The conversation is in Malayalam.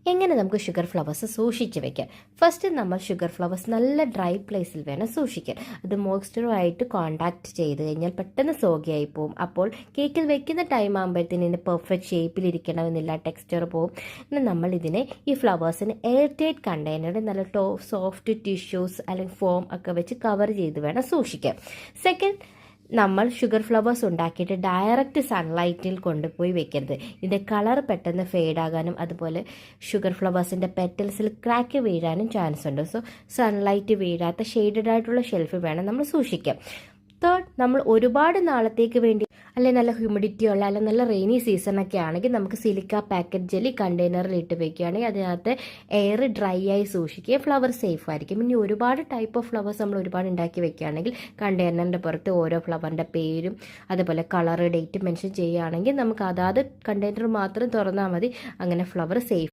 എങ്ങനെ നമുക്ക് ഷുഗർ ഫ്ലവേഴ്സ് സൂക്ഷിച്ച് വെക്കാം? ഫസ്റ്റ് നമ്മൾ ഷുഗർ ഫ്ലവേഴ്സ് നല്ല ഡ്രൈ പ്ലേസിൽ വേണം സൂക്ഷിക്കാൻ. അത് മോയ്സ്ചറുമായിട്ട് കോൺടാക്ട് ചെയ്ത് കഴിഞ്ഞാൽ പെട്ടെന്ന് സോഗിയായി പോകും. അപ്പോൾ കേക്കിൽ വെക്കുന്ന ടൈം ആകുമ്പോഴത്തേന് ഇതിന് പെർഫെക്റ്റ് ഷേപ്പിലിരിക്കണമെന്നില്ല, ടെക്സ്ചർ പോകും. പിന്നെ നമ്മൾ ഇതിനെ ഈ ഫ്ലവേഴ്സിന് എയർ ടൈറ്റ് കണ്ടെയ്നറിൽ നല്ല സോഫ്റ്റ് ടിഷ്യൂസ് അല്ലെങ്കിൽ ഫോം ഒക്കെ വെച്ച് കവർ ചെയ്ത് വേണം സൂക്ഷിക്കാൻ. സെക്കൻഡ്, നമ്മൾ ഷുഗർ ഫ്ലവേഴ്സ് ഉണ്ടാക്കിയിട്ട് ഡയറക്റ്റ് സൺലൈറ്റിൽ കൊണ്ടുപോയി വെക്കരുത്. ഇതിൻ്റെ കളർ പെട്ടെന്ന് ഫെയ്ഡാകാനും അതുപോലെ ഷുഗർ ഫ്ലവേഴ്സിൻ്റെ പെറ്റൽസിൽ ക്രാക്ക് വീഴാനും ചാൻസ് ഉണ്ട്. സോ സൺലൈറ്റ് വീഴാത്ത ഷെയ്ഡഡ് ആയിട്ടുള്ള ഷെൽഫ് വേണം നമ്മൾ സൂക്ഷിക്കാം. തേർഡ്, നമ്മൾ ഒരുപാട് നാളത്തേക്ക് വേണ്ടി അല്ലെങ്കിൽ നല്ല ഹ്യൂമിഡിറ്റി ഉള്ള അല്ലെങ്കിൽ നല്ല റെയിനി സീസണൊക്കെ ആണെങ്കിൽ നമുക്ക് സിലിക്ക പാക്കറ്റ് ജെല്ലി കണ്ടെയ്നറിൽ ഇട്ട് വെക്കുകയാണെങ്കിൽ അതിനകത്ത് എയർ ഡ്രൈ ആയി സൂക്ഷിക്കുകയും ഫ്ലവർ സേഫ് ആയിരിക്കും. ഇനി ഒരുപാട് ടൈപ്പ് ഓഫ് ഫ്ലവേഴ്സ് നമ്മൾ ഒരുപാട് ഉണ്ടാക്കി വെക്കുകയാണെങ്കിൽ കണ്ടെയ്നറിൻ്റെ പുറത്ത് ഓരോ ഫ്ലവറിൻ്റെ പേരും അതുപോലെ കളർ ഡേറ്റ് മെൻഷൻ ചെയ്യുകയാണെങ്കിൽ നമുക്ക് അതാത് കണ്ടെയ്നർ മാത്രം തുറന്നാൽ മതി. അങ്ങനെ ഫ്ലവർ സേഫ്